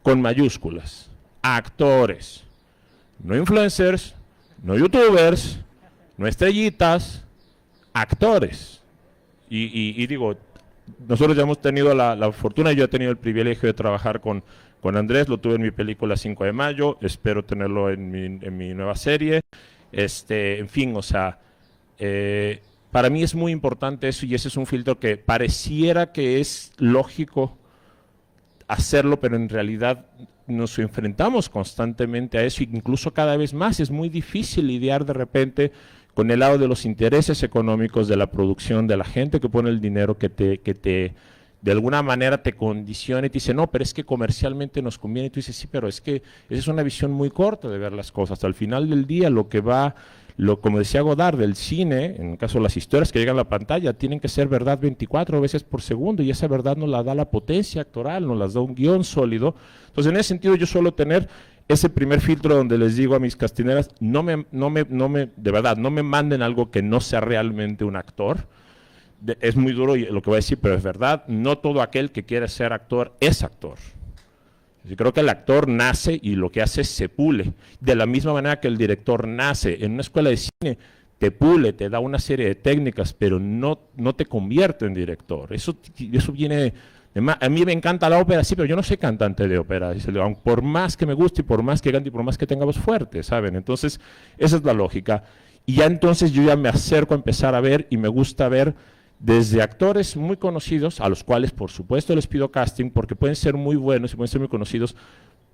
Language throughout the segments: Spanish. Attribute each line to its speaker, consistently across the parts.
Speaker 1: Con mayúsculas. Actores. No influencers, no youtubers, no estrellitas, actores. Y digo, nosotros ya hemos tenido la fortuna, yo he tenido el privilegio de trabajar con Andrés, lo tuve en mi película 5 de mayo, espero tenerlo en mi nueva serie. En fin, o sea, para mí es muy importante eso, y ese es un filtro que pareciera que es lógico hacerlo, pero en realidad nos enfrentamos constantemente a eso, e incluso cada vez más es muy difícil lidiar de repente con el lado de los intereses económicos de la producción, de la gente que pone el dinero, que te de alguna manera te condiciona y te dice, no, pero es que comercialmente nos conviene, y tú dices, sí, pero es que esa es una visión muy corta de ver las cosas. Al final del día, como decía Godard, del cine, en el caso de las historias que llegan a la pantalla, tienen que ser verdad 24 veces por segundo, y esa verdad nos la da la potencia actoral, nos las da un guión sólido. Entonces, en ese sentido, yo suelo tener ese primer filtro donde les digo a mis castineras, de verdad, no me manden algo que no sea realmente un actor. Es muy duro lo que voy a decir, pero es verdad, no todo aquel que quiere ser actor es actor. Yo creo que el actor nace y lo que hace es se pule. De la misma manera que el director nace en una escuela de cine, te pule, te da una serie de técnicas, pero no te convierte en director. Eso viene a mí me encanta la ópera, sí, pero yo no soy cantante de ópera. Por más que me guste y por más que cante y por más que tenga voz fuerte, ¿saben? Entonces, esa es la lógica. Y ya entonces yo ya me acerco a empezar a ver, y me gusta ver desde actores muy conocidos, a los cuales por supuesto les pido casting, porque pueden ser muy buenos y pueden ser muy conocidos,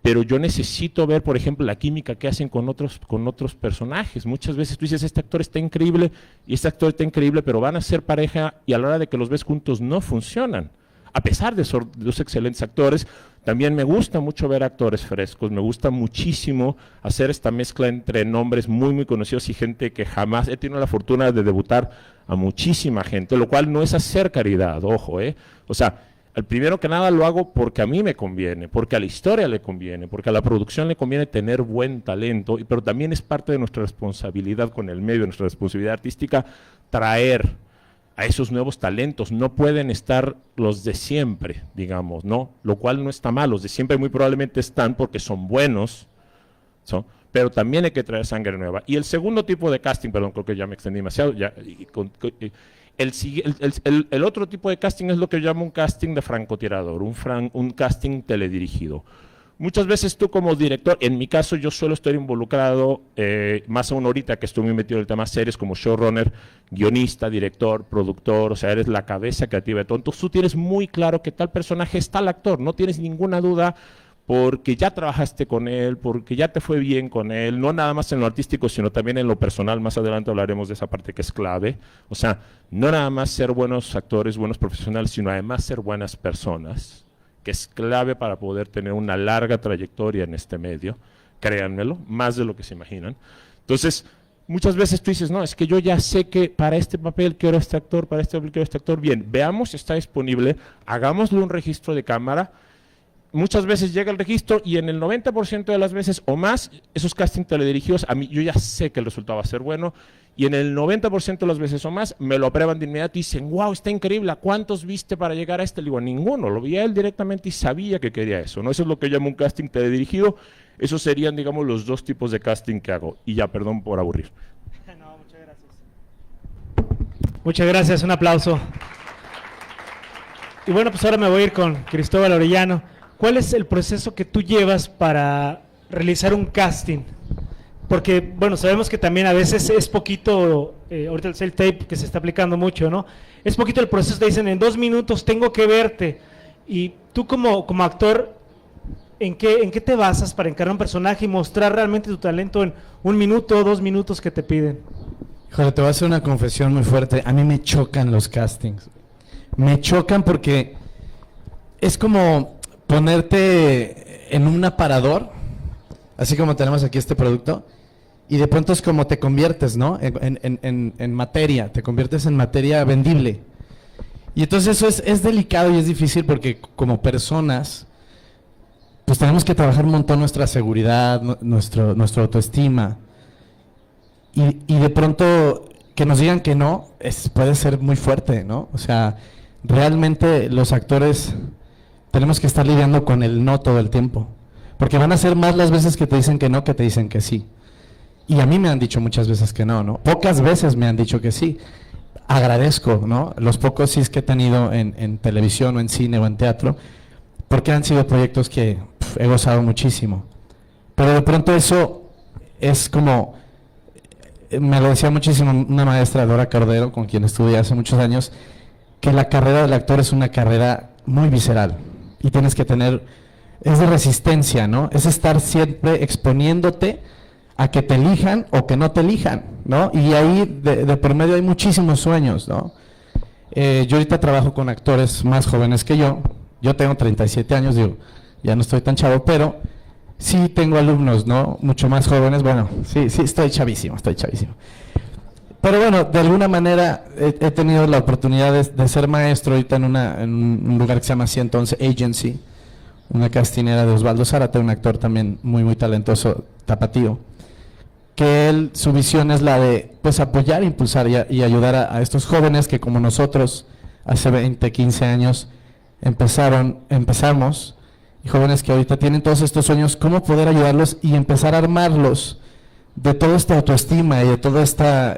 Speaker 1: pero yo necesito ver, por ejemplo, la química que hacen con otros personajes. Muchas veces tú dices, este actor está increíble y este actor está increíble, pero van a ser pareja y a la hora de que los ves juntos no funcionan. A pesar de ser dos excelentes actores, también me gusta mucho ver actores frescos, me gusta muchísimo hacer esta mezcla entre nombres muy, muy conocidos y gente que jamás, he tenido la fortuna de debutar a muchísima gente, lo cual no es hacer caridad, ojo, o sea, al primero que nada lo hago porque a mí me conviene, porque a la historia le conviene, porque a la producción le conviene tener buen talento, pero también es parte de nuestra responsabilidad con el medio, nuestra responsabilidad artística, traer a esos nuevos talentos. No pueden estar los de siempre, digamos, ¿no? Lo cual no está mal, los de siempre muy probablemente están porque son buenos, ¿no? Pero también hay que traer sangre nueva. Y el segundo tipo de casting, perdón, creo que ya me extendí demasiado, el otro tipo de casting es lo que yo llamo un casting de francotirador, un casting teledirigido. Muchas veces tú como director, en mi caso yo suelo estar involucrado, más aún ahorita que estoy muy metido en el tema series, como showrunner, guionista, director, productor, o sea, eres la cabeza creativa de todo. Entonces tú tienes muy claro que tal personaje es tal actor, no tienes ninguna duda, porque ya trabajaste con él, porque ya te fue bien con él, no nada más en lo artístico, sino también en lo personal. Más adelante hablaremos de esa parte que es clave. O sea, no nada más ser buenos actores, buenos profesionales, sino además ser buenas personas, que es clave para poder tener una larga trayectoria en este medio, créanmelo, más de lo que se imaginan. Entonces, muchas veces tú dices, no, es que yo ya sé que para este papel quiero este actor, para este papel quiero este actor. Bien, veamos si está disponible, hagámosle un registro de cámara. Muchas veces llega el registro y en el 90% de las veces o más, esos castings teledirigidos, a mí yo ya sé que el resultado va a ser bueno, y en el 90% de las veces o más me lo aprueban de inmediato y dicen, wow, está increíble, ¿a cuántos viste para llegar a este? Le digo, a ninguno, lo vi a él directamente y sabía que quería eso, ¿no? Eso es lo que yo llamo un casting teledirigido. Esos serían, digamos, los dos tipos de casting que hago. Y ya, perdón por aburrir.
Speaker 2: No, muchas gracias. Muchas gracias, un aplauso. Y bueno, pues ahora me voy a ir con Cristóbal Orellano. ¿Cuál es el proceso que tú llevas para realizar un casting? Porque, bueno, sabemos que también a veces es poquito, ahorita el self-tape que se está aplicando mucho, ¿no? Es poquito el proceso, te dicen, en 2 minutos tengo que verte. Y tú como actor, ¿en qué te basas para encarnar un personaje y mostrar realmente tu talento en 1 minuto o 2 minutos que te piden?
Speaker 3: Híjole, te voy a hacer una confesión muy fuerte. A mí me chocan los castings. Me chocan porque es como ponerte en un aparador, así como tenemos aquí este producto, y de pronto es como te conviertes, ¿no? En materia, te conviertes en materia vendible. Y entonces eso es delicado y es difícil porque como personas, pues tenemos que trabajar un montón nuestra seguridad, nuestra autoestima. Y de pronto que nos digan que no, puede ser muy fuerte, ¿no? O sea, realmente los actores tenemos que estar lidiando con el no todo el tiempo, porque van a ser más las veces que te dicen que no que te dicen que sí. Y a mí me han dicho muchas veces que no, ¿no? Pocas veces me han dicho que sí. Agradezco, ¿no? Los pocos sí que he tenido en televisión o en cine o en teatro, porque han sido proyectos que he gozado muchísimo. Pero de pronto eso es como, me lo decía muchísimo una maestra, Dora Cordero, con quien estudié hace muchos años, que la carrera del actor es una carrera muy visceral y tienes que tener, es de resistencia, ¿no? Es estar siempre exponiéndote a que te elijan o que no te elijan, ¿no? Y ahí de por medio hay muchísimos sueños, ¿no? Yo ahorita trabajo con actores más jóvenes que yo tengo 37 años, digo, ya no estoy tan chavo, pero sí tengo alumnos, ¿no? Mucho más jóvenes, bueno, sí, estoy chavísimo. Pero bueno, de alguna manera he tenido la oportunidad de ser maestro ahorita en un lugar que se llama 111 Agency, una castinera de Osvaldo Zárate, un actor también muy, muy talentoso, tapatío, que él, su visión es la de, pues, apoyar, impulsar y ayudar a estos jóvenes que como nosotros hace 20, 15 años empezamos, y jóvenes que ahorita tienen todos estos sueños, cómo poder ayudarlos y empezar a armarlos de toda esta autoestima y de toda esta,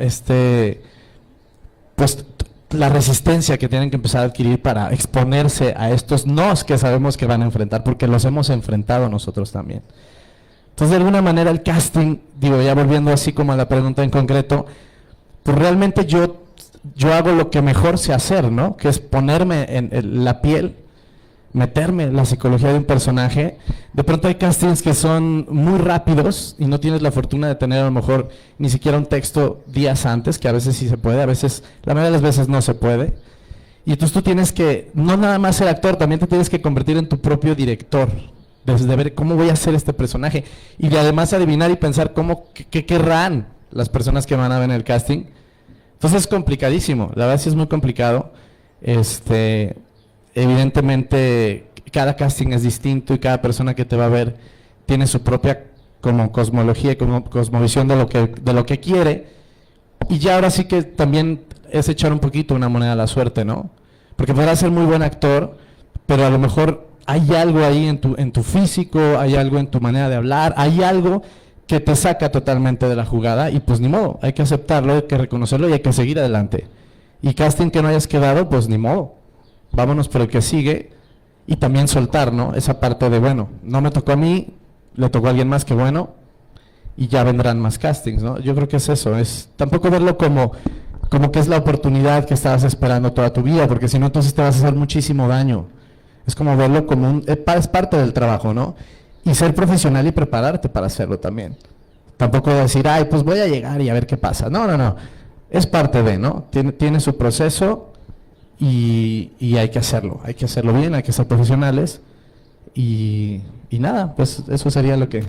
Speaker 3: pues, la resistencia que tienen que empezar a adquirir para exponerse a estos nos que sabemos que van a enfrentar, porque los hemos enfrentado nosotros también. Entonces, de alguna manera, el casting, digo, ya volviendo así como a la pregunta en concreto, pues realmente yo hago lo que mejor sé hacer, ¿no? Que es ponerme en la piel, meterme en la psicología de un personaje. De pronto hay castings que son muy rápidos y no tienes la fortuna de tener a lo mejor ni siquiera un texto días antes, que a veces sí se puede, a veces, la mayoría de las veces no se puede. Y entonces tú tienes que, no nada más ser actor, también te tienes que convertir en tu propio director, desde ver cómo voy a hacer este personaje y de además adivinar y pensar qué querrán las personas que van a ver en el casting. Entonces es complicadísimo, la verdad sí es muy complicado. Evidentemente cada casting es distinto y cada persona que te va a ver tiene su propia como cosmología y como cosmovisión de lo que quiere, y ya ahora sí que también es echar un poquito una moneda a la suerte, ¿no? Porque podrás ser muy buen actor, pero a lo mejor hay algo ahí en tu físico, hay algo en tu manera de hablar, hay algo que te saca totalmente de la jugada y pues ni modo, hay que aceptarlo, hay que reconocerlo y hay que seguir adelante. Y casting que no hayas quedado, pues ni modo, vámonos por el que sigue, y también soltar, ¿no? Esa parte de, bueno, no me tocó a mí, le tocó a alguien más, que bueno, y ya vendrán más castings, ¿no? Yo creo que es eso, es tampoco verlo como que es la oportunidad que estabas esperando toda tu vida, porque si no entonces te vas a hacer muchísimo daño. Es como verlo como es parte del trabajo, ¿no? Y ser profesional y prepararte para hacerlo también. Tampoco decir, ay, pues voy a llegar y a ver qué pasa. No. Es parte de, ¿no? Tiene su proceso y hay que hacerlo bien, hay que ser profesionales y nada, pues eso sería lo que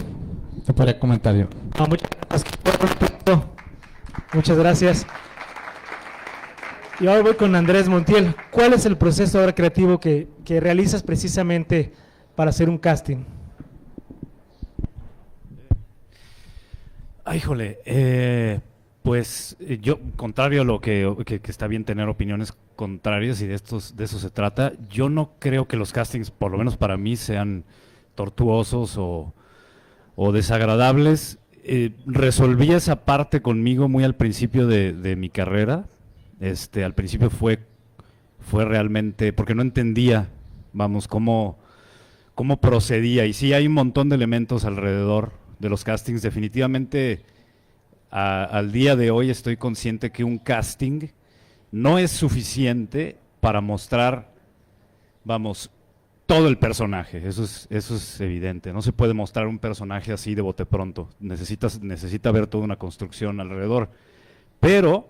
Speaker 3: te podría comentar yo.
Speaker 2: No, muchas gracias. Muchas gracias. Y ahora voy con Andrés Montiel. ¿Cuál es el proceso ahora creativo que realizas precisamente para hacer un casting?
Speaker 4: Ay, híjole, pues yo, contrario a lo que está bien tener opiniones contrarias y de eso se trata, yo no creo que los castings, por lo menos para mí, sean tortuosos o desagradables. Resolví esa parte conmigo muy al principio de mi carrera. Al principio fue realmente, porque no entendía, vamos, cómo procedía. Y sí, hay un montón de elementos alrededor de los castings. Definitivamente, al día de hoy estoy consciente que un casting no es suficiente para mostrar, vamos, todo el personaje. Eso es evidente. No se puede mostrar un personaje así de bote pronto. Necesita haber toda una construcción alrededor. Pero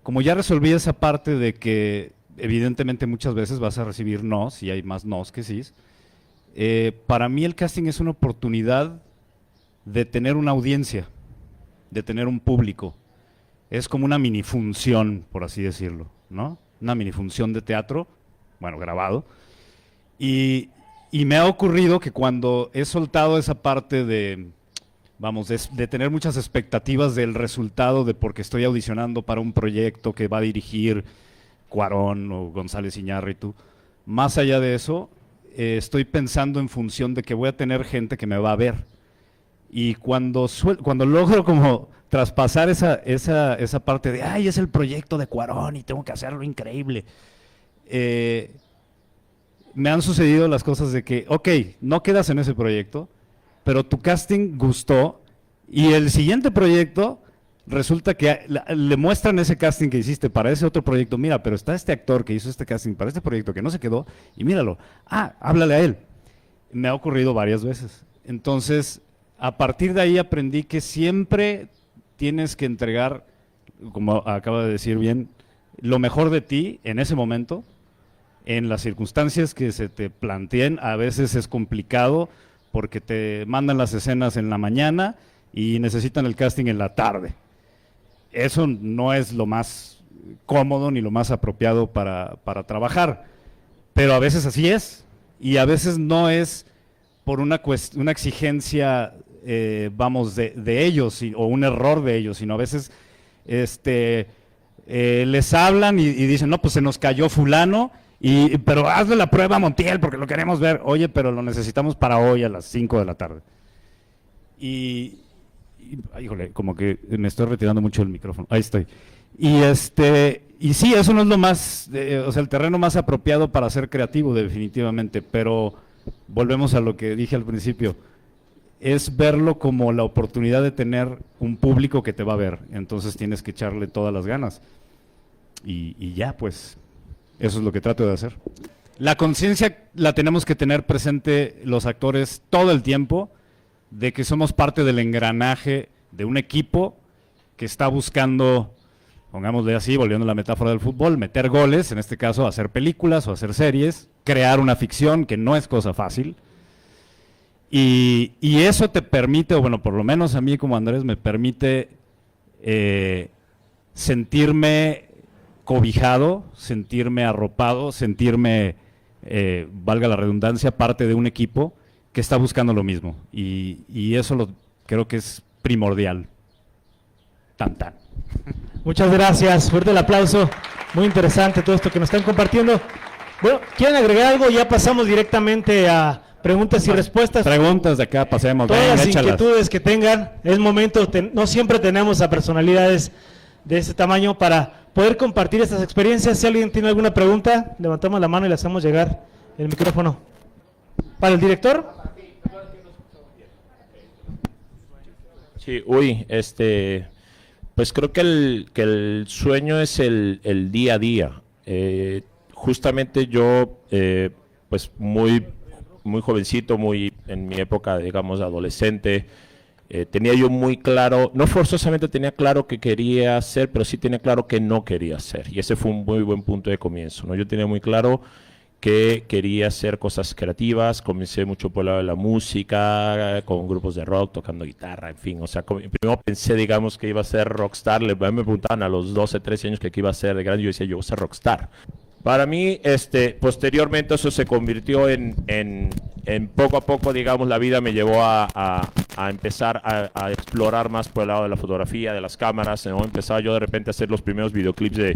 Speaker 4: como ya resolví esa parte de que evidentemente muchas veces vas a recibir nos, y hay más nos que sís, para mí el casting es una oportunidad de tener una audiencia, de tener un público. Es como una minifunción, por así decirlo, ¿no? Una minifunción de teatro, bueno, grabado. Y me ha ocurrido que cuando he soltado esa parte de, vamos, de tener muchas expectativas del resultado de porque estoy audicionando para un proyecto que va a dirigir Cuarón o González Iñárritu. Más allá de eso, estoy pensando en función de que voy a tener gente que me va a ver. Y cuando logro como traspasar esa parte de, ay, es el proyecto de Cuarón y tengo que hacerlo increíble, me han sucedido las cosas de que, ok, no quedas en ese proyecto, pero tu casting gustó y el siguiente proyecto resulta que le muestran ese casting que hiciste para ese otro proyecto. Mira, pero está este actor que hizo este casting para este proyecto que no se quedó y míralo. Ah, háblale a él. Me ha ocurrido varias veces. Entonces, a partir de ahí aprendí que siempre tienes que entregar, como acaba de decir bien, lo mejor de ti en ese momento, en las circunstancias que se te planteen. A veces es complicado porque te mandan las escenas en la mañana y necesitan el casting en la tarde. Eso no es lo más cómodo ni lo más apropiado para trabajar, pero a veces así es, y a veces no es por una exigencia, vamos, de ellos o un error de ellos, sino a veces les hablan y dicen, no, pues se nos cayó fulano, pero hazle la prueba a Montiel porque lo queremos ver. Oye, pero lo necesitamos para hoy a las 5 de la tarde. Híjole, como que me estoy retirando mucho del micrófono. Ahí estoy. Y sí, eso no es lo más, o sea, el terreno más apropiado para ser creativo, definitivamente, pero volvemos a lo que dije al principio, es verlo como la oportunidad de tener un público que te va a ver, entonces tienes que echarle todas las ganas. Y ya, pues, eso es lo que trato de hacer. La conciencia la tenemos que tener presente los actores todo el tiempo, de que somos parte del engranaje de un equipo que está buscando, pongámosle así, volviendo a la metáfora del fútbol, meter goles, en este caso hacer películas o hacer series, crear una ficción que no es cosa fácil, y eso te permite, o bueno, por lo menos a mí como Andrés me permite sentirme cobijado, sentirme arropado, sentirme, valga la redundancia, parte de un equipo que está buscando lo mismo, y eso creo que es primordial. Tan.
Speaker 2: Muchas gracias, fuerte el aplauso, muy interesante todo esto que nos están compartiendo. Bueno, ¿quieren agregar algo? Ya pasamos directamente a preguntas y respuestas.
Speaker 4: Preguntas de acá, pasemos.
Speaker 2: Todas
Speaker 4: Venga,
Speaker 2: las
Speaker 4: échalas.
Speaker 2: inquietudes que tengan, es momento, no siempre tenemos a personalidades de ese tamaño para poder compartir estas experiencias. Si alguien tiene alguna pregunta, levantamos la mano y le hacemos llegar el micrófono. ¿Para el director?
Speaker 1: Sí, pues creo que el sueño es el día a día. Justamente yo, pues muy jovencito, muy en mi época, digamos, adolescente, tenía yo muy claro, no forzosamente tenía claro que quería hacer, pero sí tenía claro que no quería hacer. Y ese fue un muy buen punto de comienzo, ¿no? Yo tenía muy claro que quería hacer cosas creativas, comencé mucho por el lado de la música, con grupos de rock, tocando guitarra, en fin, o sea, primero pensé, digamos, que iba a ser rockstar, me preguntaban a los 12, 13 años que iba a ser de grande, yo decía, yo voy a ser rockstar. Para mí, posteriormente eso se convirtió en poco a poco, digamos, la vida me llevó a empezar a explorar más por el lado de la fotografía, de las cámaras, ¿no? Empezaba yo de repente a hacer los primeros videoclips de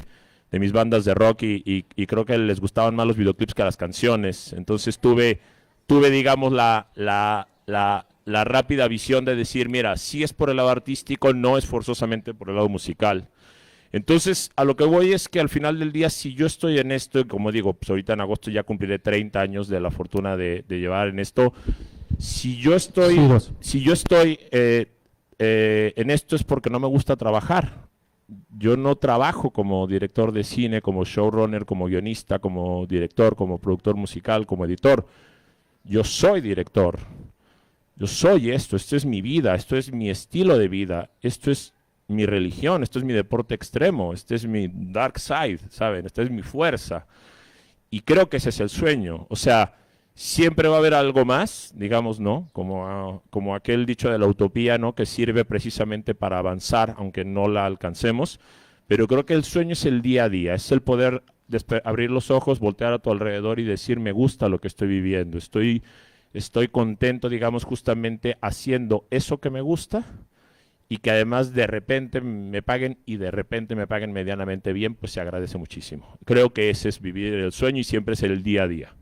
Speaker 1: mis bandas de rock y creo que les gustaban más los videoclips que las canciones. Entonces tuve digamos, la rápida visión de decir, mira, si es por el lado artístico, no es forzosamente por el lado musical. Entonces, a lo que voy es que al final del día, si yo estoy en esto, y como digo, pues ahorita en agosto ya cumpliré 30 años de la fortuna de llevar en esto, si yo estoy en esto es porque no me gusta trabajar. Yo no trabajo como director de cine, como showrunner, como guionista, como director, como productor musical, como editor. Yo soy director. Yo soy esto es mi vida, esto es mi estilo de vida, esto es mi religión, esto es mi deporte extremo, este es mi dark side, ¿saben? Esta es mi fuerza. Y creo que ese es el sueño. O sea, siempre va a haber algo más, digamos, ¿no? Como aquel dicho de la utopía, ¿no? Que sirve precisamente para avanzar, aunque no la alcancemos. Pero creo que el sueño es el día a día, es el poder abrir los ojos, voltear a tu alrededor y decir, me gusta lo que estoy viviendo, estoy contento, digamos, justamente haciendo eso que me gusta y que además de repente me paguen y de repente me paguen medianamente bien, pues se agradece muchísimo. Creo que ese es vivir el sueño y siempre es el día a día.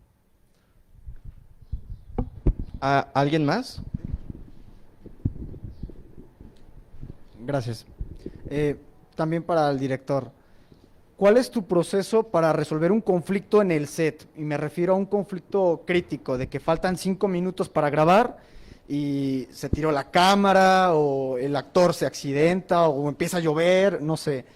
Speaker 5: ¿Alguien más? Gracias. También para el director. ¿Cuál es tu proceso para resolver un conflicto en el set? Y me refiero a un conflicto crítico, de que faltan 5 minutos para grabar y se tiró la cámara o el actor se accidenta o empieza a llover, no sé.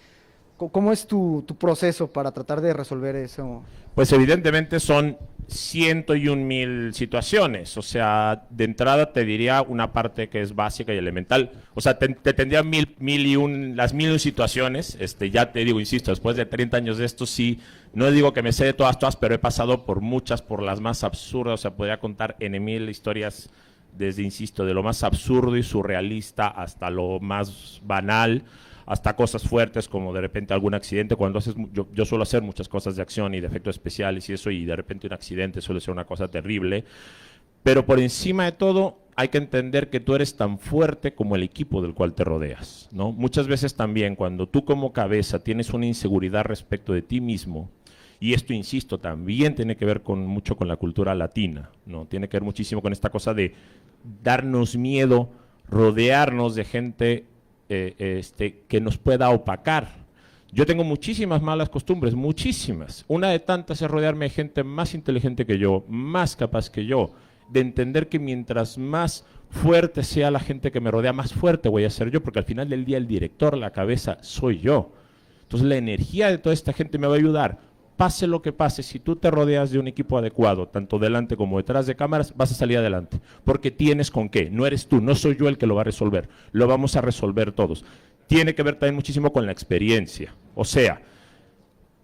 Speaker 5: ¿Cómo es tu proceso para tratar de resolver eso?
Speaker 1: Pues evidentemente son 101,000 situaciones, o sea, de entrada te diría una parte que es básica y elemental, o sea, te tendría las 1,001 situaciones, ya te digo, insisto, después de 30 años de esto, sí, no digo que me sé de todas, pero he pasado por muchas, por las más absurdas, o sea, podría contar en 1,000 historias, desde, insisto, de lo más absurdo y surrealista hasta lo más banal, hasta cosas fuertes como de repente algún accidente. Cuando haces, yo suelo hacer muchas cosas de acción y de efectos especiales y eso, y de repente un accidente suele ser una cosa terrible, pero por encima de todo hay que entender que tú eres tan fuerte como el equipo del cual te rodeas, ¿no? Muchas veces también cuando tú como cabeza tienes una inseguridad respecto de ti mismo, y esto, insisto, también tiene que ver mucho con la cultura latina, ¿no? Tiene que ver muchísimo con esta cosa de darnos miedo, rodearnos de gente que nos pueda opacar. Yo tengo muchísimas malas costumbres, muchísimas. Una de tantas es rodearme de gente más inteligente que yo, más capaz que yo, de entender que mientras más fuerte sea la gente que me rodea, más fuerte voy a ser yo, porque al final del día el director, la cabeza, soy yo. Entonces la energía de toda esta gente me va a ayudar. Pase lo que pase, si tú te rodeas de un equipo adecuado, tanto delante como detrás de cámaras, vas a salir adelante, porque tienes con qué, no eres tú, no soy yo el que lo va a resolver, lo vamos a resolver todos. Tiene que ver también muchísimo con la experiencia, o sea,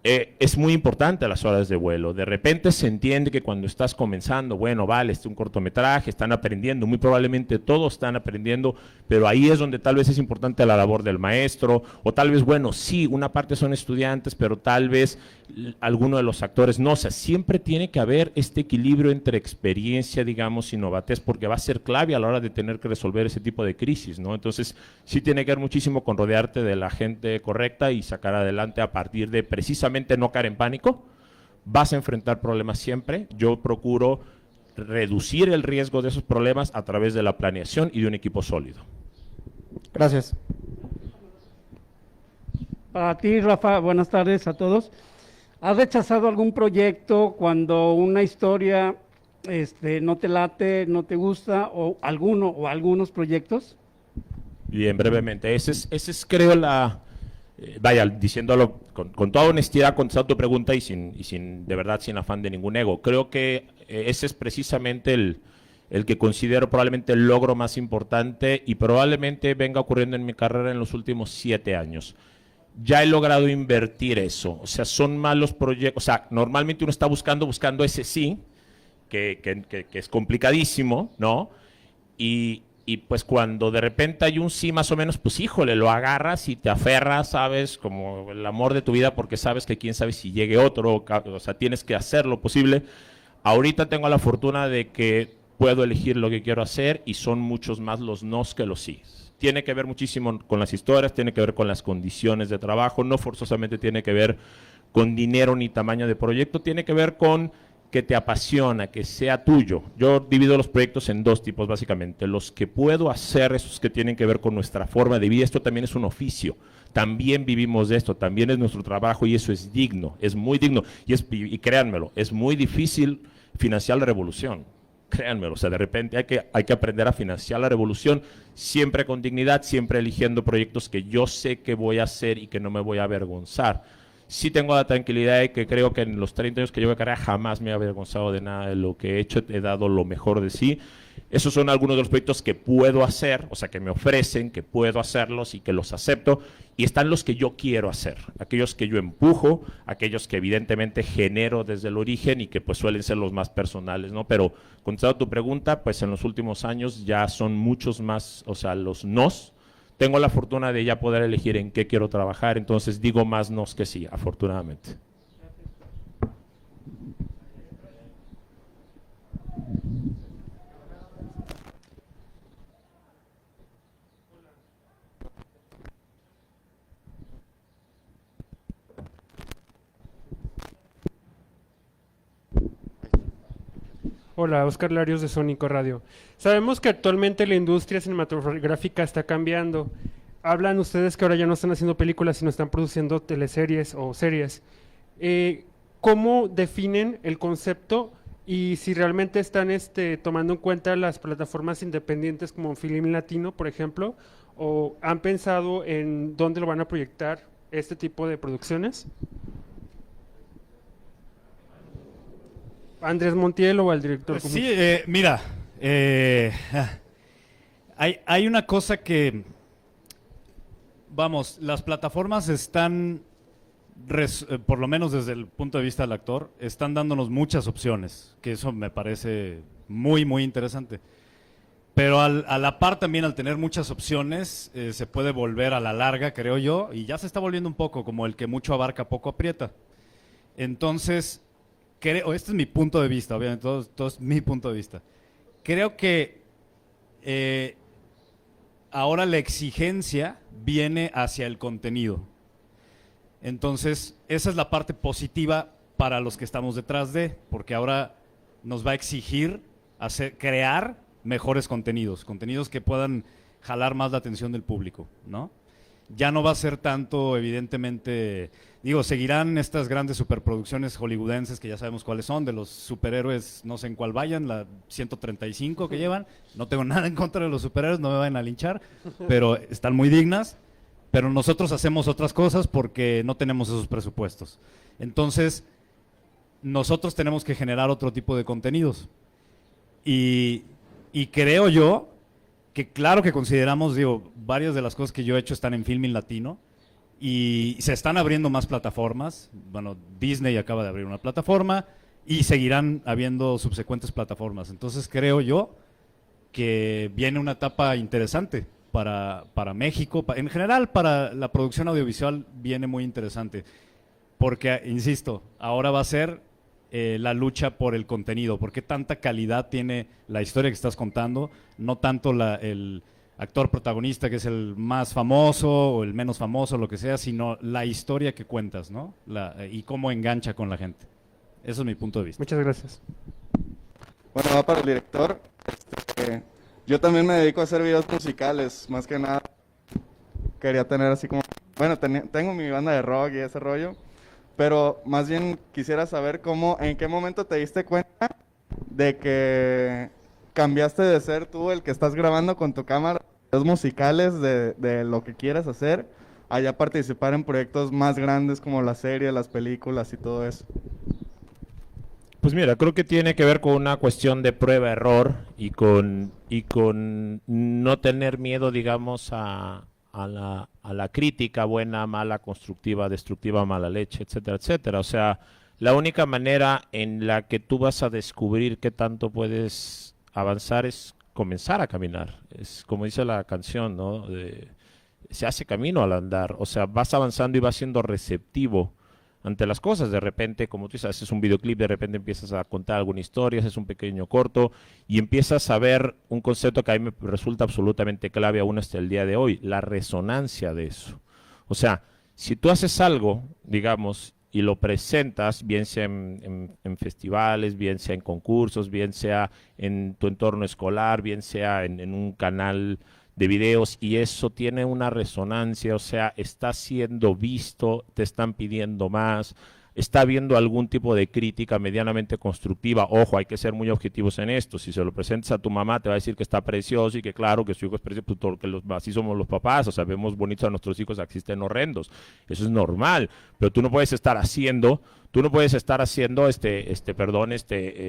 Speaker 1: es muy importante las horas de vuelo. De repente se entiende que cuando estás comenzando, bueno, vale, un cortometraje, están aprendiendo, muy probablemente todos están aprendiendo, pero ahí es donde tal vez es importante la labor del maestro, o tal vez, bueno, sí, una parte son estudiantes, pero tal vez alguno de los actores no. O sea, siempre tiene que haber este equilibrio entre experiencia, digamos, y novatez, porque va a ser clave a la hora de tener que resolver ese tipo de crisis, ¿no? Entonces, sí tiene que ver muchísimo con rodearte de la gente correcta y sacar adelante a partir de precisamente no caer en pánico. Vas a enfrentar problemas siempre. Yo procuro reducir el riesgo de esos problemas a través de la planeación y de un equipo sólido.
Speaker 5: Gracias.
Speaker 6: Para ti, Rafa, buenas tardes a todos. ¿Has rechazado algún proyecto cuando una historia no te late, no te gusta, o algunos proyectos?
Speaker 1: Bien, brevemente. Ese es creo, vaya, diciéndolo con toda honestidad, contestando tu pregunta y de verdad, sin afán de ningún ego. Creo que ese es precisamente el que considero probablemente el logro más importante y probablemente venga ocurriendo en mi carrera en los últimos 7 años. Ya he logrado invertir eso, o sea, son malos proyectos, o sea, normalmente uno está buscando ese sí, que es complicadísimo, ¿no? Y pues cuando de repente hay un sí más o menos, pues híjole, lo agarras y te aferras, ¿sabes? Como el amor de tu vida, porque sabes que quién sabe si llegue otro, o sea, tienes que hacer lo posible. Ahorita tengo la fortuna de que puedo elegir lo que quiero hacer y son muchos más los nos que los sí. Tiene que ver muchísimo con las historias, tiene que ver con las condiciones de trabajo, no forzosamente tiene que ver con dinero ni tamaño de proyecto, tiene que ver con que te apasiona, que sea tuyo. Yo divido los proyectos en 2 tipos básicamente, los que puedo hacer, esos que tienen que ver con nuestra forma de vida, esto también es un oficio, también vivimos de esto, también es nuestro trabajo y eso es digno, es muy digno, y créanmelo, es muy difícil financiar la revolución. Créanmelo, o sea, de repente hay que aprender a financiar la revolución siempre con dignidad, siempre eligiendo proyectos que yo sé que voy a hacer y que no me voy a avergonzar. Sí tengo la tranquilidad de que creo que en los 30 años que llevo de carrera jamás me he avergonzado de nada de lo que he hecho, he dado lo mejor de sí. Esos son algunos de los proyectos que puedo hacer, o sea, que me ofrecen, que puedo hacerlos y que los acepto. Y están los que yo quiero hacer, aquellos que yo empujo, aquellos que evidentemente genero desde el origen y que pues suelen ser los más personales, ¿no? Pero contestando tu pregunta, pues en los últimos años ya son muchos más, o sea, los nos. Tengo la fortuna de ya poder elegir en qué quiero trabajar, entonces digo más nos que sí, afortunadamente.
Speaker 7: Hola, Oscar Larios de Sónico Radio. Sabemos que actualmente la industria cinematográfica está cambiando. Hablan ustedes que ahora ya no están haciendo películas, sino están produciendo teleseries o series. ¿Cómo definen el concepto y si realmente están tomando en cuenta las plataformas independientes como Film Latino, por ejemplo, o han pensado en dónde lo van a proyectar este tipo de producciones? ¿Andrés Montiel o al director?
Speaker 4: Sí, mira, hay una cosa que, vamos, las plataformas están, por lo menos desde el punto de vista del actor, están dándonos muchas opciones, que eso me parece muy, muy interesante. Pero a la par también, al tener muchas opciones, se puede volver a la larga, creo yo, y ya se está volviendo un poco como el que mucho abarca, poco aprieta. Entonces, creo, este es mi punto de vista, obviamente, todo es mi punto de vista. Creo que ahora la exigencia viene hacia el contenido. Entonces, esa es la parte positiva para los que estamos detrás de, porque ahora nos va a exigir crear mejores contenidos que puedan jalar más la atención del público, ¿no? Ya no va a ser tanto, evidentemente, digo, seguirán estas grandes superproducciones hollywoodenses que ya sabemos cuáles son, de los superhéroes, no sé en cuál vayan, la 135 que llevan, no tengo nada en contra de los superhéroes, no me vayan a linchar, pero están muy dignas, pero nosotros hacemos otras cosas porque no tenemos esos presupuestos. Entonces, nosotros tenemos que generar otro tipo de contenidos. Y creo yo que claro que consideramos, digo, varias de las cosas que yo he hecho están en Filmin Latino y se están abriendo más plataformas. Bueno, Disney acaba de abrir una plataforma y seguirán habiendo subsecuentes plataformas. Entonces creo yo que viene una etapa interesante para México, en general para la producción audiovisual viene muy interesante, porque, insisto, ahora va a ser la lucha por el contenido, porque tanta calidad tiene la historia que estás contando, no tanto el actor protagonista que es el más famoso o el menos famoso, lo que sea, sino la historia que cuentas, ¿no? Y cómo engancha con la gente. Eso es mi punto de vista.
Speaker 7: Muchas gracias.
Speaker 8: Bueno, va para el director. Yo también me dedico a hacer videos musicales, más que nada. Quería tener así como... Bueno, tengo mi banda de rock y ese rollo, pero más bien quisiera saber en qué momento te diste cuenta de que cambiaste de ser tú el que estás grabando con tu cámara videos musicales de lo que quieras hacer, a ya participar en proyectos más grandes como la serie, las películas y todo eso.
Speaker 1: Pues mira, creo que tiene que ver con una cuestión de prueba-error y con no tener miedo, digamos, a la crítica buena, mala, constructiva, destructiva, mala leche, etcétera, etcétera. O sea, la única manera en la que tú vas a descubrir qué tanto puedes avanzar es comenzar a caminar. Es como dice la canción, ¿no? Se hace camino al andar. O sea, vas avanzando y vas siendo receptivo ante las cosas. De repente, como tú dices, haces un videoclip, de repente empiezas a contar alguna historia, haces un pequeño corto y empiezas a ver un concepto que a mí me resulta absolutamente clave aún hasta el día de hoy, la resonancia de eso. O sea, si tú haces algo, digamos, y lo presentas, bien sea en festivales, bien sea en concursos, bien sea en tu entorno escolar, bien sea en un canal de videos, y eso tiene una resonancia, o sea, está siendo visto, te están pidiendo más, está habiendo algún tipo de crítica medianamente constructiva. Ojo, hay que ser muy objetivos en esto. Si se lo presentas a tu mamá, te va a decir que está precioso y que claro, que su hijo es precioso, porque así somos los papás, o sea, vemos bonitos a nuestros hijos, existen horrendos. Eso es normal, pero tú no puedes estar haciendo,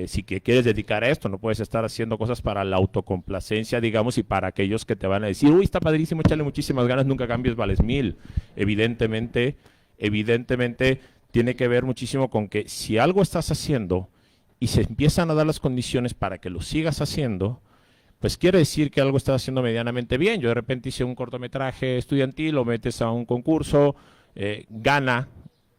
Speaker 1: si que quieres dedicar a esto, no puedes estar haciendo cosas para la autocomplacencia, digamos, y para aquellos que te van a decir, uy, está padrísimo, échale muchísimas ganas, nunca cambies, vales 1000. Evidentemente, tiene que ver muchísimo con que si algo estás haciendo y se empiezan a dar las condiciones para que lo sigas haciendo, pues quiere decir que algo estás haciendo medianamente bien. Yo de repente hice un cortometraje estudiantil, lo metes a un concurso, gana.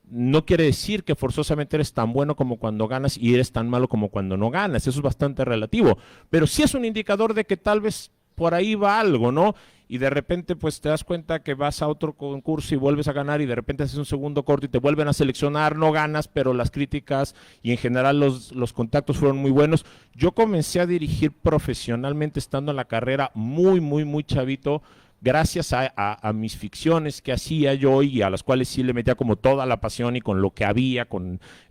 Speaker 1: No quiere decir que forzosamente eres tan bueno como cuando ganas y eres tan malo como cuando no ganas. Eso es bastante relativo. Pero sí es un indicador de que tal vez por ahí va algo, ¿no? y de repente pues te das cuenta que vas a otro concurso y vuelves a ganar y de repente haces un segundo corto y te vuelven a seleccionar, no ganas, pero las críticas y en general los contactos fueron muy buenos. Yo comencé a dirigir profesionalmente estando en la carrera muy chavito, gracias a mis ficciones que hacía yo y a las cuales sí le metía como toda la pasión y con lo que había.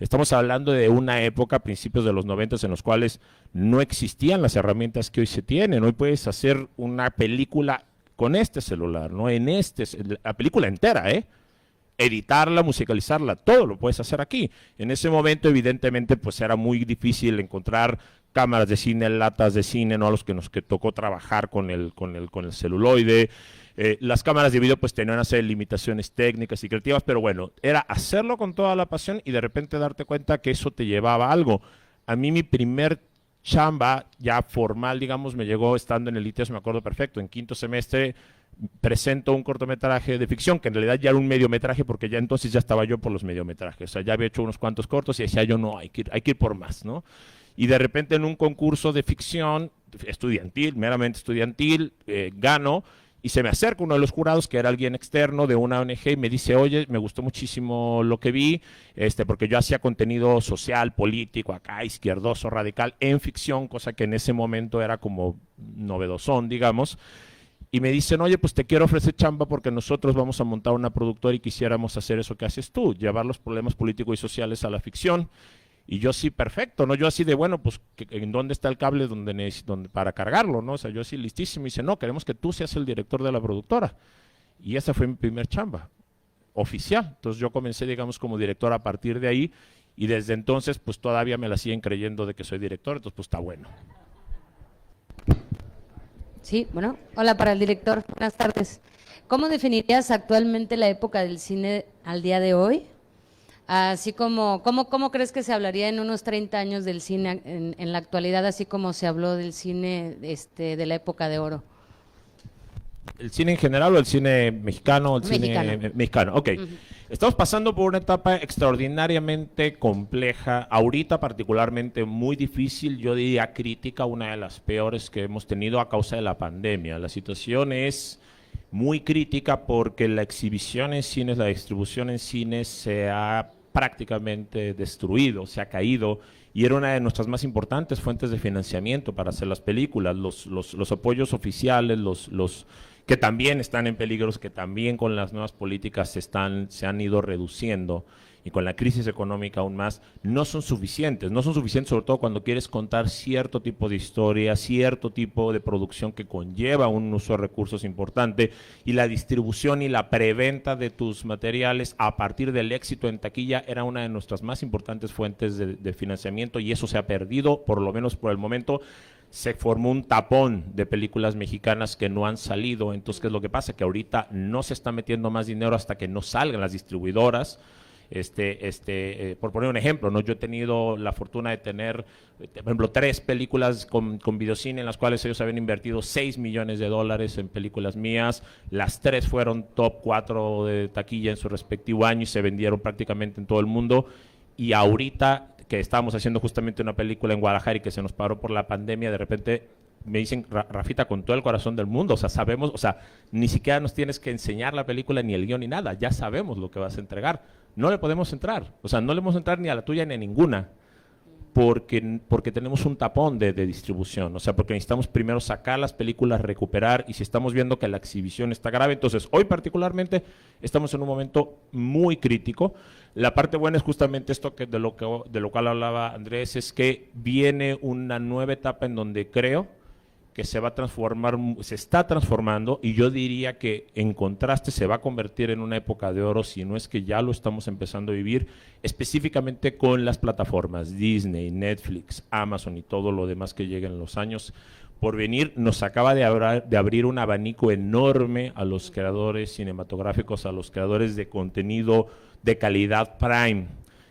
Speaker 1: Estamos hablando de una época, principios de los 90, en los cuales no existían las herramientas que hoy se tienen. Hoy puedes hacer una película con este celular, ¿no? La película entera, editarla, musicalizarla, todo lo puedes hacer aquí. En ese momento, evidentemente, pues era muy difícil encontrar cámaras de cine, latas de cine, ¿no? A los que nos tocó trabajar con el celuloide. Las cámaras de video pues tenían una serie de limitaciones técnicas y creativas, pero bueno, era hacerlo con toda la pasión y de repente darte cuenta que eso te llevaba a algo. A mí mi primer chamba ya formal, digamos, me llegó estando en el ITES, me acuerdo perfecto, en quinto semestre presento un cortometraje de ficción, que en realidad ya era un mediometraje, porque ya entonces ya estaba yo por los mediometrajes, o sea, ya había hecho unos cuantos cortos y decía yo, no, hay que ir por más, ¿no? Y de repente en un concurso de ficción estudiantil, meramente estudiantil, gano y se me acerca uno de los jurados, que era alguien externo de una ONG, y me dice, oye, me gustó muchísimo lo que vi, porque yo hacía contenido social, político, acá, izquierdoso, radical, en ficción, cosa que en ese momento era como novedosón, digamos. Y me dicen, oye, pues te quiero ofrecer chamba porque nosotros vamos a montar una productora y quisiéramos hacer eso que haces tú, llevar los problemas políticos y sociales a la ficción. Y yo sí, perfecto, ¿no? Yo así de, bueno, pues, ¿en dónde está el cable donde para cargarlo, no? O sea, yo así listísimo. Y dice, no, queremos que tú seas el director de la productora. Y esa fue mi primer chamba, oficial. Entonces yo comencé, digamos, como director a partir de ahí. Y desde entonces, pues, todavía me la siguen creyendo de que soy director. Entonces, pues, está bueno.
Speaker 9: Sí, bueno. Hola para el director. Buenas tardes. ¿Cómo definirías actualmente la época del cine al día de hoy? Así como, ¿cómo crees que se hablaría en unos 30 años del cine en la actualidad, así como se habló del cine de la época de oro?
Speaker 1: ¿El cine en general o el cine mexicano? Cine mexicano, ok. Estamos pasando por una etapa extraordinariamente compleja, ahorita particularmente muy difícil, yo diría crítica, una de las peores que hemos tenido a causa de la pandemia. La situación es muy crítica porque la exhibición en cines, la distribución en cines se ha prácticamente destruido, se ha caído y era una de nuestras más importantes fuentes de financiamiento para hacer las películas, los apoyos oficiales, los que también están en peligro, que también con las nuevas políticas se han ido reduciendo y con la crisis económica aún más, no son suficientes sobre todo cuando quieres contar cierto tipo de historia, cierto tipo de producción que conlleva un uso de recursos importante y la distribución y la preventa de tus materiales a partir del éxito en taquilla era una de nuestras más importantes fuentes de financiamiento y eso se ha perdido, por lo menos por el momento. Se formó un tapón de películas mexicanas que no han salido, entonces ¿qué es lo que pasa? Que ahorita no se está metiendo más dinero hasta que no salgan las distribuidoras. Por poner un ejemplo, ¿no? Yo he tenido la fortuna de tener, por ejemplo, 3 películas con videocine en las cuales ellos habían invertido $6 millones en películas mías. Las 3 fueron top 4 de taquilla en su respectivo año y se vendieron prácticamente en todo el mundo. Y ahorita que estábamos haciendo justamente una película en Guadalajara y que se nos paró por la pandemia, de repente me dicen, Rafita, con todo el corazón del mundo, o sea, sabemos, o sea, ni siquiera nos tienes que enseñar la película, ni el guión, ni nada, ya sabemos lo que vas a entregar. No le podemos entrar, o sea, no le podemos entrar ni a la tuya ni a ninguna, porque tenemos un tapón de distribución, o sea, porque necesitamos primero sacar las películas, recuperar, y si estamos viendo que la exhibición está grave, entonces hoy particularmente estamos en un momento muy crítico. La parte buena es justamente esto de lo cual hablaba Andrés, es que viene una nueva etapa en donde creo que se va a transformar, se está transformando, y yo diría que en contraste se va a convertir en una época de oro, si no es que ya lo estamos empezando a vivir, específicamente con las plataformas Disney, Netflix, Amazon y todo lo demás que llega en los años por venir. Nos acaba de abrir un abanico enorme a los creadores cinematográficos, a los creadores de contenido de calidad prime,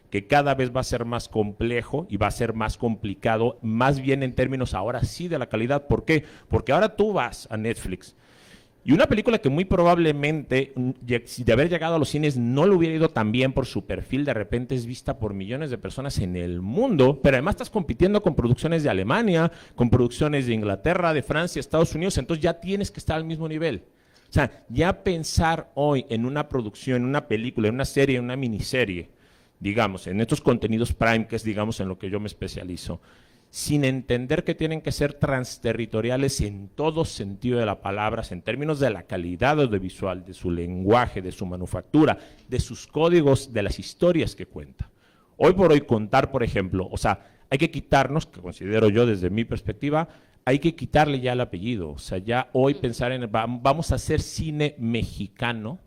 Speaker 1: que cada vez va a ser más complejo y va a ser más complicado, más bien en términos ahora sí de la calidad. ¿Por qué? Porque ahora tú vas a Netflix Y una película que muy probablemente, si de haber llegado a los cines, no le hubiera ido tan bien por su perfil, de repente es vista por millones de personas en el mundo, pero además estás compitiendo con producciones de Alemania, con producciones de Inglaterra, de Francia, Estados Unidos, entonces ya tienes que estar al mismo nivel. O sea, ya pensar hoy en una producción, en una película, en una serie, en una miniserie, digamos, en estos contenidos prime, que es, digamos, en lo que yo me especializo, sin entender que tienen que ser transterritoriales en todo sentido de la palabra, en términos de la calidad audiovisual, de su lenguaje, de su manufactura, de sus códigos, de las historias que cuenta. Hoy por hoy contar, por ejemplo, o sea, hay que quitarnos, que considero yo desde mi perspectiva, hay que quitarle ya el apellido. O sea, ya hoy pensar en, vamos a hacer cine mexicano,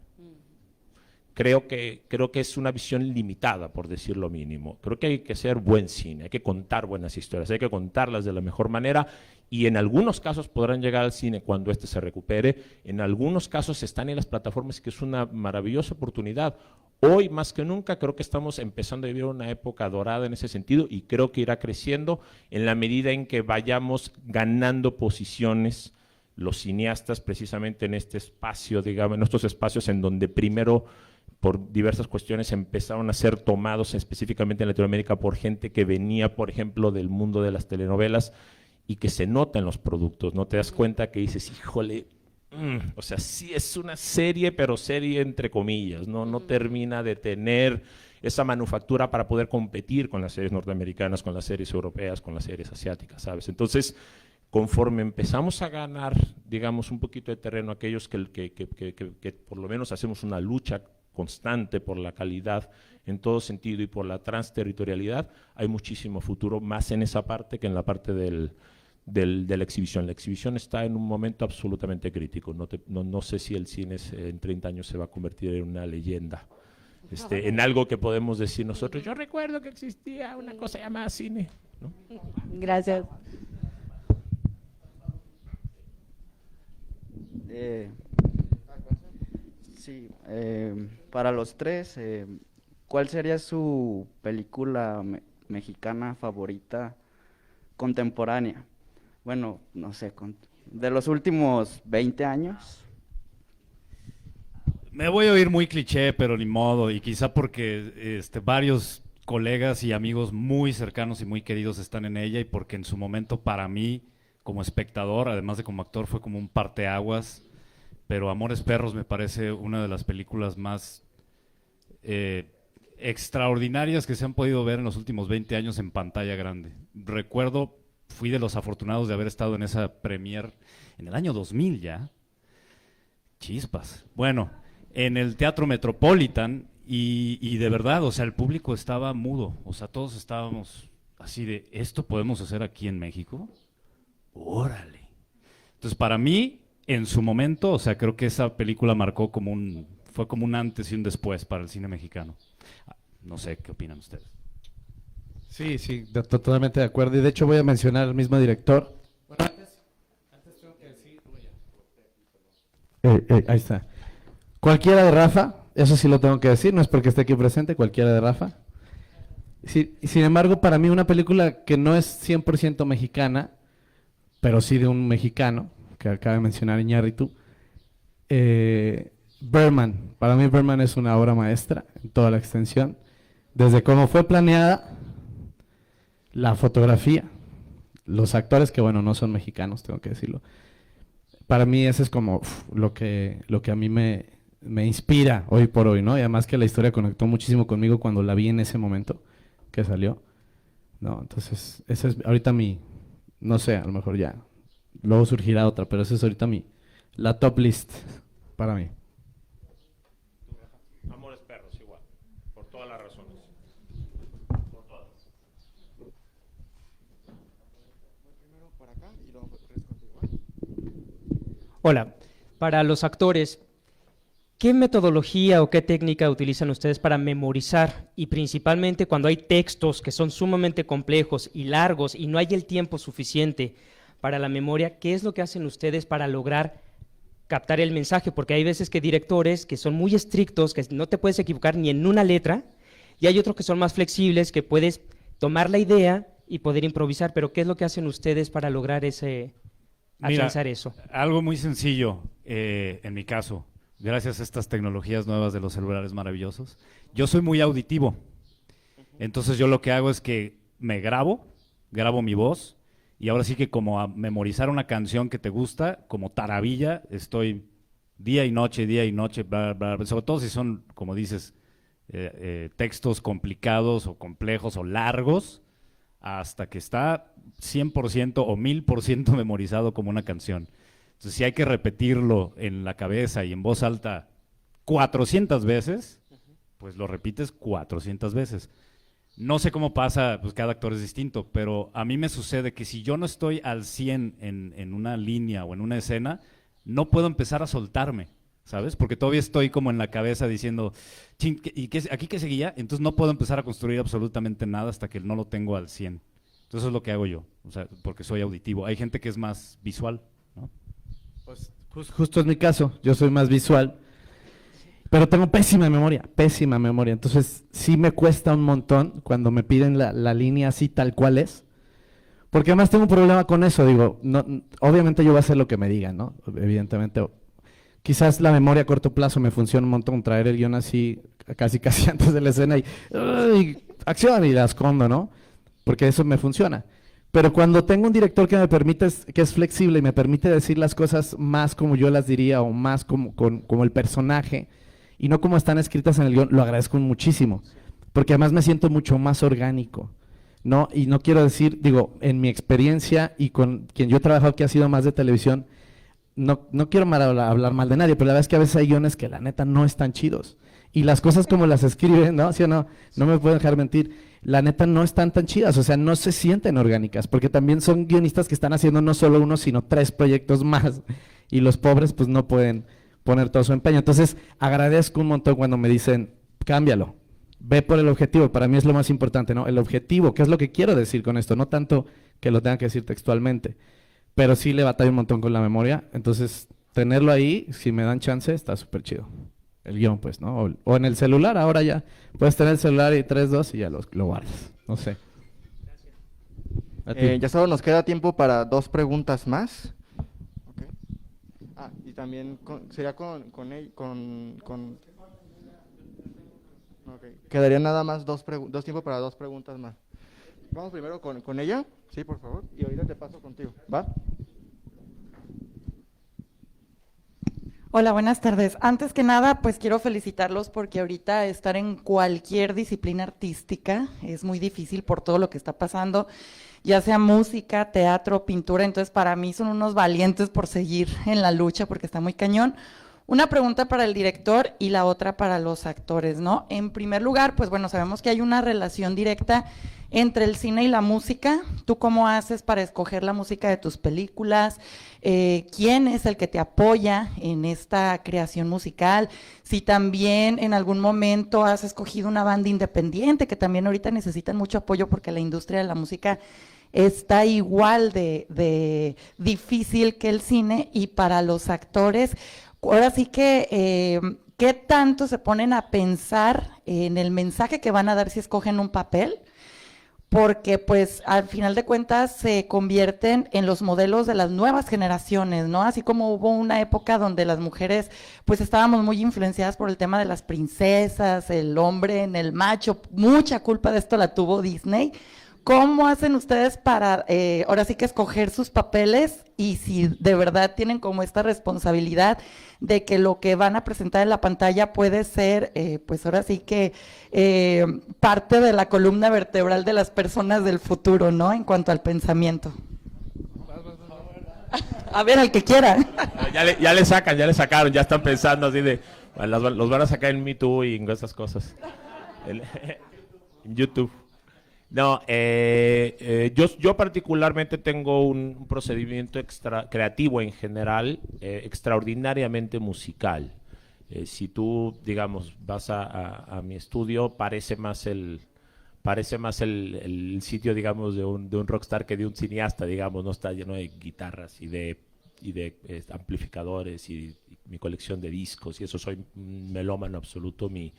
Speaker 1: creo que es una visión limitada, por decir lo mínimo. Creo que hay que hacer buen cine, hay que contar buenas historias, hay que contarlas de la mejor manera y en algunos casos podrán llegar al cine cuando éste se recupere, en algunos casos están en las plataformas, que es una maravillosa oportunidad. Hoy, más que nunca, creo que estamos empezando a vivir una época dorada en ese sentido y creo que irá creciendo en la medida en que vayamos ganando posiciones los cineastas precisamente en este espacio, digamos, en estos espacios en donde primero por diversas cuestiones empezaron a ser tomados específicamente en Latinoamérica por gente que venía, por ejemplo, del mundo de las telenovelas y que se nota en los productos, ¿no? Te das cuenta que dices, híjole, o sea, sí es una serie, pero serie entre comillas, ¿no? No termina de tener esa manufactura para poder competir con las series norteamericanas, con las series europeas, con las series asiáticas, ¿sabes? Entonces, conforme empezamos a ganar, digamos, un poquito de terreno, aquellos que por lo menos hacemos una lucha constante por la calidad en todo sentido y por la transterritorialidad, hay muchísimo futuro más en esa parte que en la parte de la exhibición. La exhibición está en un momento absolutamente crítico. No sé si el cine en 30 años se va a convertir en una leyenda, en algo que podemos decir nosotros. Yo recuerdo que existía una cosa llamada cine, ¿no?
Speaker 9: Gracias.
Speaker 10: Sí, para los tres, ¿cuál sería su película mexicana favorita contemporánea? Bueno, no sé, de los últimos 20 años.
Speaker 4: Me voy a oír muy cliché, pero ni modo, y quizá porque varios colegas y amigos muy cercanos y muy queridos están en ella y porque en su momento para mí, como espectador, además de como actor, fue como un parteaguas. Pero Amores Perros me parece una de las películas más extraordinarias que se han podido ver en los últimos 20 años en pantalla grande. Recuerdo, fui de los afortunados de haber estado en esa premier en el año 2000 ya. Chispas. Bueno, en el Teatro Metropolitan y de verdad, o sea, el público estaba mudo. O sea, todos estábamos así de, ¿esto podemos hacer aquí en México? ¡Órale! Entonces, para mí, en su momento, o sea, creo que esa película marcó fue como un antes y un después para el cine mexicano. No sé, ¿qué opinan ustedes?
Speaker 3: Sí, sí, totalmente de acuerdo. Y de hecho voy a mencionar al mismo director. Bueno, antes tengo que decir... ahí está. Cualquiera de Rafa, eso sí lo tengo que decir, no es porque esté aquí presente, cualquiera de Rafa. Sí, sin embargo, para mí una película que no es 100% mexicana, pero sí de un mexicano, que acaba de mencionar Iñárritu, Birdman. Para mí Birdman es una obra maestra en toda la extensión. Desde cómo fue planeada, la fotografía, los actores que bueno, no son mexicanos, tengo que decirlo. Para mí ese es como lo que a mí me inspira hoy por hoy, ¿no? Y además que la historia conectó muchísimo conmigo cuando la vi en ese momento que salió. No, entonces esa es ahorita no sé, a lo mejor ya luego surgirá otra, pero esa es ahorita la top list para mí.
Speaker 1: Amores Perros, igual, por todas las razones. Por todas.
Speaker 11: Hola, para los actores, ¿qué metodología o qué técnica utilizan ustedes para memorizar? Y principalmente cuando hay textos que son sumamente complejos y largos y no hay el tiempo suficiente para la memoria, ¿qué es lo que hacen ustedes para lograr captar el mensaje? Porque hay veces que directores que son muy estrictos, que no te puedes equivocar ni en una letra, y hay otros que son más flexibles, que puedes tomar la idea y poder improvisar, pero ¿qué es lo que hacen ustedes para lograr ese
Speaker 4: Mira,
Speaker 11: afianzar eso?
Speaker 4: Algo muy sencillo, en mi caso, gracias a estas tecnologías nuevas de los celulares maravillosos. Yo soy muy auditivo, entonces yo lo que hago es que me grabo mi voz, y ahora sí que como a memorizar una canción que te gusta, como taravilla, estoy día y noche, bla, bla, bla, sobre todo si son, como dices, textos complicados o complejos o largos, hasta que está 100% o 1000% memorizado como una canción. Entonces, si hay que repetirlo en la cabeza y en voz alta 400 veces, pues lo repites 400 veces. No sé cómo pasa, pues cada actor es distinto, pero a mí me sucede que si yo no estoy al 100 en una línea o en una escena, no puedo empezar a soltarme, ¿sabes? Porque todavía estoy como en la cabeza diciendo, "Chin, ¿aquí qué seguía?". Entonces no puedo empezar a construir absolutamente nada hasta que no lo tengo al 100. Entonces eso es lo que hago yo, o sea, porque soy auditivo. Hay gente que es más visual, ¿no?
Speaker 3: Pues justo es mi caso, yo soy más visual, pero tengo pésima memoria, entonces sí me cuesta un montón cuando me piden la línea así tal cual es, porque además tengo un problema con eso, digo, no, obviamente yo voy a hacer lo que me digan, ¿no? Evidentemente, quizás la memoria a corto plazo me funciona un montón, traer el guión así casi antes de la escena y acción y la escondo, ¿no? Porque eso me funciona. Pero cuando tengo un director que me permite, que es flexible y me permite decir las cosas más como yo las diría o más como el personaje y no como están escritas en el guión, lo agradezco muchísimo, porque además me siento mucho más orgánico, ¿no? Y no quiero decir, digo, en mi experiencia y con quien yo he trabajado que ha sido más de televisión, no quiero hablar mal de nadie, pero la verdad es que a veces hay guiones que la neta no están chidos. Y las cosas como las escriben, ¿no? ¿Sí o no? No me pueden dejar mentir. La neta no están tan chidas, o sea, no se sienten orgánicas, porque también son guionistas que están haciendo no solo uno, sino 3 proyectos más. Y los pobres pues no pueden poner todo su empeño. Entonces, agradezco un montón cuando me dicen, cámbialo, ve por el objetivo. Para mí es lo más importante, ¿no? El objetivo, ¿qué es lo que quiero decir con esto? No tanto que lo tenga que decir textualmente, pero sí le batallo un montón con la memoria. Entonces, tenerlo ahí, si me dan chance, está súper chido. El guión, pues, ¿no? O en el celular, ahora ya puedes tener el celular y 3, 2 y ya lo guardas. No sé.
Speaker 12: Ya solo nos queda tiempo para 2 preguntas más. Okay. Y también sería con él, okay. Quedaría nada más 2 tiempos para 2 preguntas más. Vamos primero con ella, sí, por favor, y ahorita te paso contigo, ¿va?
Speaker 13: Hola, buenas tardes. Antes que nada, pues quiero felicitarlos porque ahorita estar en cualquier disciplina artística es muy difícil por todo lo que está pasando, ya sea música, teatro, pintura, entonces para mí son unos valientes por seguir en la lucha porque está muy cañón. Una pregunta para el director y la otra para los actores, ¿no? En primer lugar, pues bueno, sabemos que hay una relación directa entre el cine y la música. ¿Tú cómo haces para escoger la música de tus películas? ¿Quién es el que te apoya en esta creación musical? Si también en algún momento has escogido una banda independiente, que también ahorita necesitan mucho apoyo porque la industria de la música está igual de difícil que el cine. Y para los actores, ahora sí que, ¿qué tanto se ponen a pensar en el mensaje que van a dar si escogen un papel? Porque pues al final de cuentas se convierten en los modelos de las nuevas generaciones, ¿no? Así como hubo una época donde las mujeres pues estábamos muy influenciadas por el tema de las princesas, el hombre en el macho, mucha culpa de esto la tuvo Disney. ¿Cómo hacen ustedes para ahora sí que escoger sus papeles y si de verdad tienen como esta responsabilidad de que lo que van a presentar en la pantalla puede ser, pues ahora sí que parte de la columna vertebral de las personas del futuro, ¿no? En cuanto al pensamiento. A ver, al que quiera.
Speaker 1: Ya le sacaron, ya están pensando así de, los van a sacar en Me Too y en esas cosas. En YouTube. No, yo particularmente tengo un procedimiento creativo en general, extraordinariamente musical. Si tú, digamos, vas a mi estudio, parece más el sitio, digamos, de un rockstar que de un cineasta, digamos, no está lleno de guitarras y de amplificadores y mi colección de discos, y eso, soy un melómano absoluto. Mi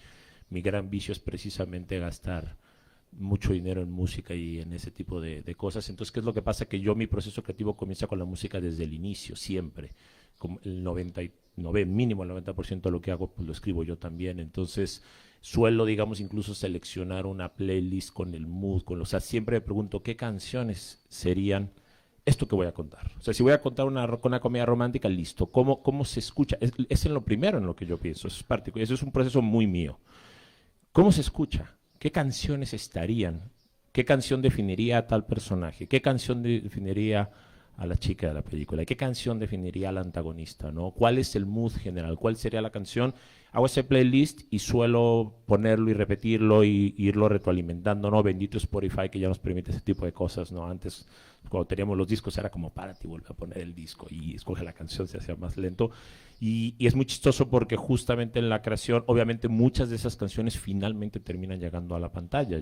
Speaker 1: gran vicio es precisamente gastar mucho dinero en música y en ese tipo de cosas. Entonces, ¿qué es lo que pasa? Que yo, mi proceso creativo comienza con la música desde el inicio, siempre. Como el 99, mínimo el 90% de lo que hago, pues lo escribo yo también. Entonces, suelo, digamos, incluso seleccionar una playlist con el mood, o sea, siempre me pregunto qué canciones serían esto que voy a contar. O sea, si voy a contar una comedia romántica, listo. ¿Cómo se escucha? Es en lo primero en lo que yo pienso. Eso es un proceso muy mío. ¿Cómo se escucha? ¿Qué canciones estarían? ¿Qué canción definiría a tal personaje? ¿Qué canción definiría a la chica de la película? ¿Qué canción definiría al antagonista, ¿no? ¿Cuál es el mood general? ¿Cuál sería la canción? Hago ese playlist y suelo ponerlo y repetirlo y irlo retroalimentando, ¿no? Bendito Spotify que ya nos permite ese tipo de cosas, ¿no? Antes, cuando teníamos los discos, era como, párate y vuelve a poner el disco y escoge la canción, se hacía más lento. Y es muy chistoso porque justamente en la creación, obviamente muchas de esas canciones finalmente terminan llegando a la pantalla.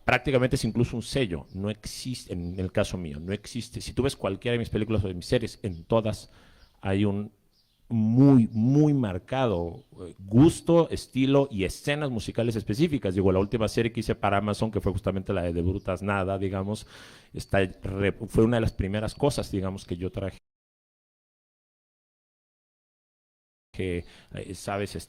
Speaker 1: Prácticamente es incluso un sello, no existe, en el caso mío, no existe. Si tú ves cualquiera de mis películas o de mis series, en todas hay un muy marcado gusto, estilo y escenas musicales específicas. Digo, la última serie que hice para Amazon, que fue justamente la de Brutas Nada, digamos, fue una de las primeras cosas, digamos, que yo traje. Sabes,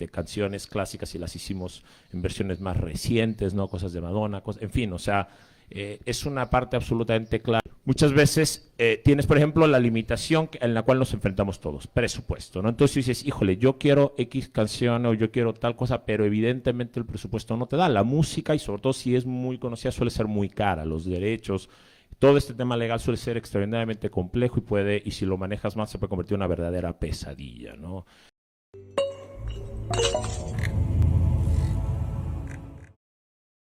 Speaker 1: canciones clásicas y las hicimos en versiones más recientes, ¿no? Cosas de Madonna, en fin, o sea, es una parte absolutamente clara. Muchas veces tienes, por ejemplo, la limitación en la cual nos enfrentamos todos, presupuesto, ¿no? Entonces dices, híjole, yo quiero X canción o yo quiero tal cosa, pero evidentemente el presupuesto no te da. La música, y sobre todo si es muy conocida, suele ser muy cara, los derechos. Todo este tema legal suele ser extraordinariamente complejo y si lo manejas mal se puede convertir en una verdadera pesadilla, ¿no?